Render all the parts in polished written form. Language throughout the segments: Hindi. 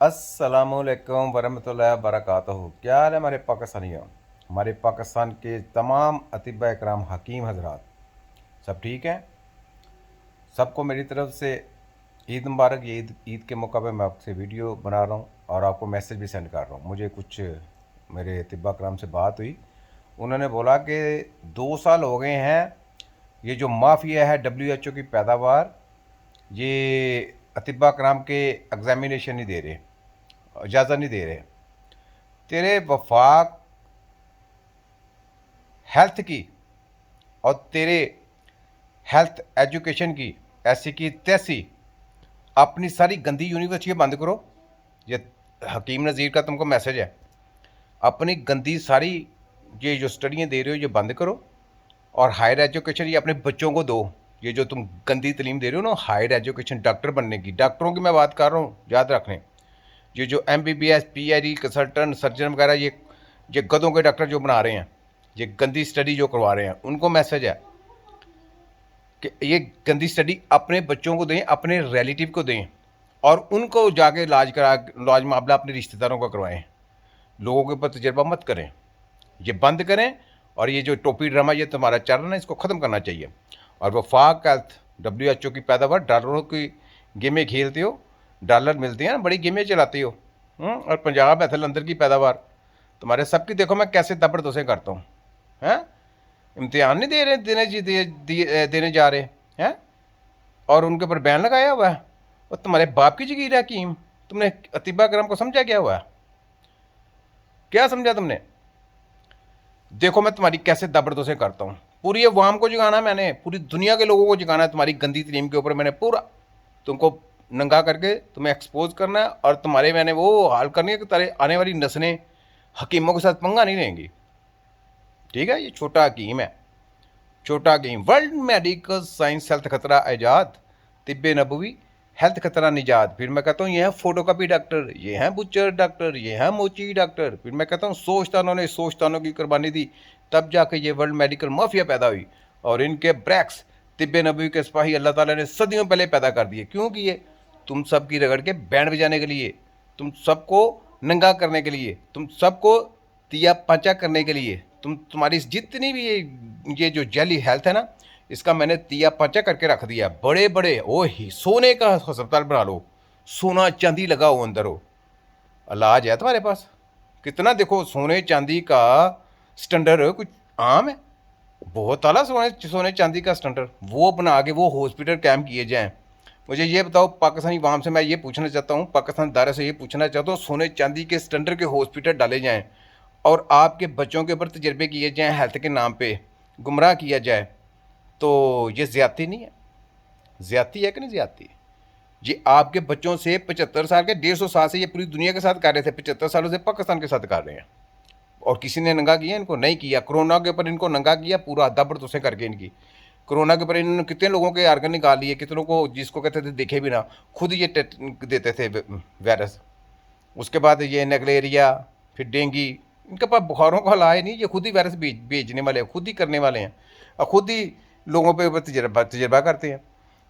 अस्सलामुअलैकुम वरहमतुल्लाहि वबरकातुहू। क्या हाल है हमारे पाकिस्तानियों, हमारे पाकिस्तान के तमाम अतिबा इकराम हकीम हजरात, सब ठीक हैं? सबको मेरी तरफ से ईद मुबारक। ये ईद ईद के मौका पे मैं आपसे वीडियो बना रहा हूँ और आपको मैसेज भी सेंड कर रहा हूँ। मुझे कुछ मेरे अतिबा इकराम से बात हुई, उन्होंने बोला कि 2 साल हो गए हैं ये जो माफिया है WHO की पैदावार, ये अतिबा कराम के एग्ज़ामिनेशन नहीं दे रहे, इजाज़त नहीं दे रहे। तेरे वफाक हेल्थ की और तेरे हेल्थ एजुकेशन की ऐसी की तैसी अपनी सारी गंदी यूनिवर्सिटियाँ बंद करो। ये हकीम नज़ीर का तुमको मैसेज है। अपनी गंदी सारी ये जो स्टडियाँ दे रहे हो ये बंद करो और हायर एजुकेशन ये अपने बच्चों को दो। ये जो तुम गंदी तलीम दे रहे हो ना, हायर एजुकेशन डॉक्टर बनने की, डॉक्टरों की मैं बात कर रहा हूँ, याद रखने। ये जो MBBS PhD कंसल्टेंट सर्जन वगैरह ये गधों के डॉक्टर जो बना रहे हैं, ये गंदी स्टडी जो करवा रहे हैं, उनको मैसेज है कि ये गंदी स्टडी अपने बच्चों को दें, अपने रिलेटिव को दें और उनको जाके इलाज मामला अपने रिश्तेदारों का करवाएं। लोगों के ऊपर तजर्बा मत करें, ये बंद करें। और ये जो टोपी ड्रामा ये तुम्हारा चल रहा है, इसको ख़त्म करना चाहिए। और वफाक हेल्थ WHO की पैदावार, डॉलरों की गेमें खेलते हो, डॉलर मिलते हैं ना, बड़ी गेमें चलाते हो। और पंजाब एथल अंदर की पैदावार तुम्हारे सबकी देखो मैं कैसे दबड़दोसे करता हूँ। हैं इम्तिहान नहीं दे रहे, देने जा रहे हैं और उनके ऊपर बैन लगाया हुआ है। और तुम्हारे बाप की जगीर है हकीम, तुमने अतीबा करम को समझा क्या हुआ है? क्या समझा तुमने? देखो मैं तुम्हारी कैसे दबड़दोसे करता हूँ। पूरी अवाम को जगाना, मैंने पूरी दुनिया के लोगों को जगाना है तुम्हारी गंदी तलीम के ऊपर। मैंने पूरा तुमको नंगा करके तुम्हें एक्सपोज करना है और तुम्हारे मैंने वो हाल करनी है कि तारे आने वाली नस्लें हकीमों के साथ पंगा नहीं लेंगी। ठीक है, ये छोटा हकीम है, छोटा हकीम। वर्ल्ड मेडिकल साइंस हेल्थ खतरा ईजाद, तिब्बे नबवी हेल्थ खतरा निजात। फिर मैं कहता हूँ ये है फोटोकॉपी डॉक्टर, ये हैं बुचर डॉक्टर, ये हैं मोची डॉक्टर। फिर मैं कहता हूँ सोचतानों ने सोचतानों की कुर्बानी दी, तब जाके ये वर्ल्ड मेडिकल माफिया पैदा हुई। और इनके ब्रैक्स तिब्बे नबवी के सिपाही अल्लाह ताला ने सदियों पहले पैदा कर दिए। क्यों किए? तुम सब की रगड़ के बैंड बजाने के लिए, तुम सबको नंगा करने के लिए, तुम सबको दिया पांचा करने के लिए। तुम्हारी जितनी भी ये जो जैली हेल्थ है ना, इसका मैंने दिया पांचा करके रख दिया। बड़े बड़े ओ ही सोने का अस्पताल बना लो, सोना चांदी लगा हो अंदर हो, इलाज है तुम्हारे पास। कितना देखो सोने चांदी का स्टैंडर्ड कुछ आम है? बहुत आला सोने सोने चांदी का स्टैंडर्ड वो बना के वो हॉस्पिटल कैम्प किए जाएँ। मुझे ये बताओ, पाकिस्तानी वाम से मैं ये पूछना चाहता हूँ, पाकिस्तान दायरे से ये पूछना चाहता हूँ, सोने चांदी के स्टैंडर्ड के हॉस्पिटल डाले जाएँ और आपके बच्चों के ऊपर तजर्बे किए जाएँ, हेल्थ के नाम पे गुमराह किया जाए, तो ये ज़्यादती नहीं है? ज़्यादती है कि नहीं ज़्यादती? ये आपके बच्चों से 75 साल के 150 साल से ये पूरी दुनिया के साथ कर रहे थे, 75 सालों से पाकिस्तान के साथ कर रहे हैं। और किसी ने नंगा किया? इनको नहीं किया। कोरोना के ऊपर इनको नंगा किया पूरा दबड़दोसे करके। इनकी कोरोना के ऊपर इन्होंने कितने लोगों के आर्गन निकाल लिए, कितनों को जिसको कहते थे देखे भी ना, खुद ये देते थे वायरस। उसके बाद ये नगलेरिया, फिर डेंगी, इनके पास बुखारों का इलाज नहीं, ये खुद ही वायरस भेजने वाले हैं, खुद ही करने वाले हैं और खुद ही लोगों पे तजर्बा करते हैं।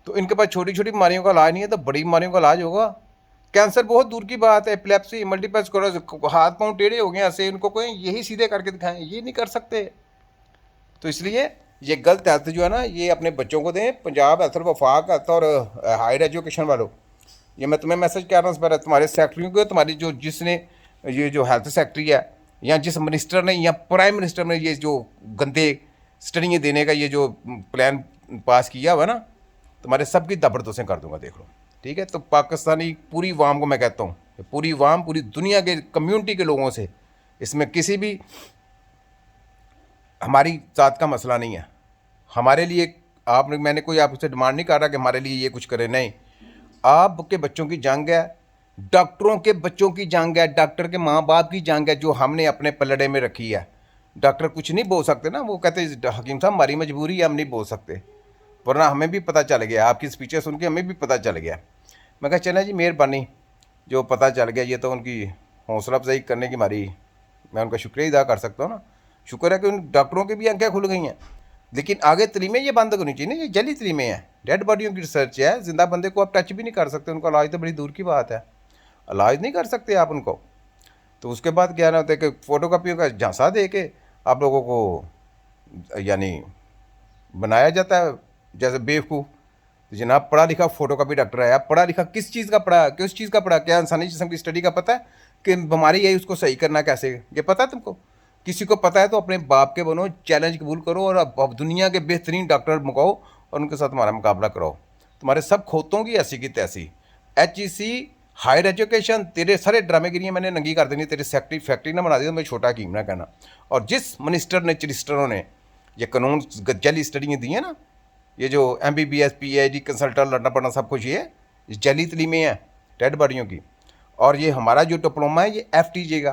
तो इनके पास छोटी छोटी बीमारियों का इलाज नहीं है, तो बड़ी बीमारियों का इलाज होगा। कैंसर बहुत दूर की बात है, एपिलेप्सी, मल्टीपल स्क्लेरोसिस, हाथ पांव टेढ़े हो गए ऐसे, इनको कोई यही सीधे करके दिखाएं, ये नहीं कर सकते। तो इसलिए ये गलत हेल्थ जो है ना, ये अपने बच्चों को दें। पंजाब हेल्थ, वफाक हेल्थ और हायर एजुकेशन वालों, ये मैं तुम्हें मैसेज कर रहा हूँ। पर तुम्हारे सेक्रेटरी को, तुम्हारी जो जिसने ये जो हेल्थ सेक्रेटरी है या जिस मिनिस्टर ने या प्राइम मिनिस्टर ने ये जो गंदे स्टडियाँ देने का ये जो प्लान पास किया हुआ ना, तुम्हारे सब की दबड़दोसें कर दूंगा, देख लो। ठीक है, तो पाकिस्तानी पूरी वाम को मैं कहता हूँ, पूरी वाम, पूरी दुनिया के कम्युनिटी के लोगों से, इसमें किसी भी हमारी ज़ात का मसला नहीं है। हमारे लिए आपने, मैंने कोई आपसे डिमांड नहीं कर रहा कि हमारे लिए ये कुछ करे, नहीं। आपके बच्चों की जंग है, डॉक्टरों के बच्चों की जंग है, डॉक्टर के माँ बाप की जंग है, जो हमने अपने पलड़े में रखी है। डॉक्टर कुछ नहीं बोल सकते ना, वो कहते हकीम साहब हमारी मजबूरी है, हम नहीं बोल सकते। वरना हमें भी पता चल गया, आपकी स्पीचेस सुन के हमें भी पता चल गया। मैं कहा चला जी, मेहरबानी, जो पता चल गया, ये तो उनकी हौसला अफजाई करने की हमारी, मैं उनका शुक्रिया अदा कर सकता हूँ ना। शुक्र है कि उन डॉक्टरों की भी आंखें खुल गई हैं। लेकिन आगे तलीमें ये बंद करनी चाहिए ना, ये जली तलीमें हैं, डेड बॉडियों की रिसर्च है, जिंदा बंदे को आप टच भी नहीं कर सकते, उनका इलाज तो बड़ी दूर की बात है। इलाज नहीं कर सकते आप उनको। तो उसके बाद क्या ना होता है कि फ़ोटोकॉपियों का झांसा दे के आप लोगों को यानी बनाया जाता है जैसे बेवकूफ़। तो जनाब पढ़ा लिखा फोटोकॉपी डॉक्टर है, आप पढ़ा लिखा किस चीज़ का पढ़ा, किस चीज़ का पढ़ा, क्या इंसानी जिस्म की स्टडी का पता है कि बीमारी है उसको सही करना कैसे, ये पता है तुमको? किसी को पता है तो अपने बाप के बनो, चैलेंज कबूल करो और अब दुनिया के बेहतरीन डॉक्टर मंगाओ और उनके साथ तुम्हारा मुकाबला कराओ। तुम्हारे सब खोतों की ऐसी की तैसी। HEC हायर एजुकेशन, तेरे सारे ड्रामेगिरियाँ मैंने नंगी कर देनी, तेरी फैक्ट्री ना बना दी तो मैं छोटा हकीम ना कहना। और जिस मिनिस्टर ने चरिस्टरों ने ये कानून जली स्टडियाँ दी हैं ना, ये जो MBBS PhD कंसल्टेंट लड़ना पड़ना सब कुछ ये जली तलीमें हैं डेड बॉडियों की। और ये हमारा जो डिप्लोमा है ये FTJ का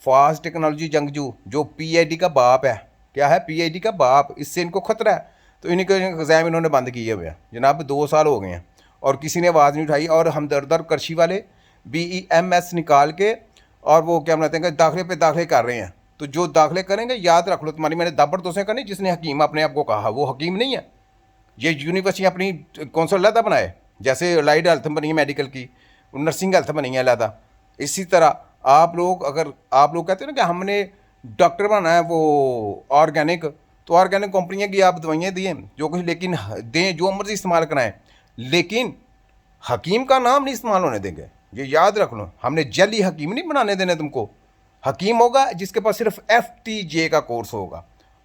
फास्ट टेक्नोलॉजी जंगजू, जो PID का बाप है। क्या है? PID का बाप। इससे इनको खतरा है तो इनके एग्ज़ाम इन्होंने बंद किए हुए हैं जनाब, 2 साल हो गए हैं और किसी ने आवाज़ नहीं उठाई। और हमदर्द करशी वाले BEMS निकाल के और वो क्या बनाते हैं दाखिले पे दाखिले कर रहे हैं। तो जो दाखिले करेंगे याद रख लो, तुम्हारी मैंने दाबड़ तो से करनी, जिसने हकीम अपने आप को कहा वो हकीम नहीं है। ये यूनिवर्सिटी अपनी कौंसल अलहदा बनाए, जैसे अलाइड हेल्थ बनी है मेडिकल की, नर्सिंग हेल्थ बनी है अलहदा। इसी तरह आप लोग, अगर आप लोग कहते हो ना कि हमने डॉक्टर बनाना है वो ऑर्गेनिक, तो ऑर्गेनिक कंपनियां की आप दवाइयाँ दिए जो कुछ, लेकिन दें जो मर्जी इस्तेमाल कराएं, लेकिन हकीम का नाम नहीं इस्तेमाल होने देंगे। ये याद रख लो, हमने जली हकीम नहीं बनाने देने तुमको। हकीम होगा जिसके पास सिर्फ FTJ का कोर्स होगा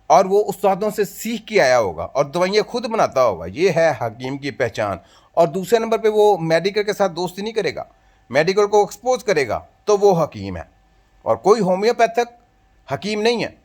और वो उस्तादों से सीख के आया होगा और दवाइयाँ खुद बनाता होगा। ये है हकीम की पहचान। और दूसरे नंबर पे वो मेडिकल के साथ दोस्ती नहीं करेगा, मेडिकल को एक्सपोज करेगा, तो वो हकीम है। और कोई होम्योपैथिक हकीम नहीं है।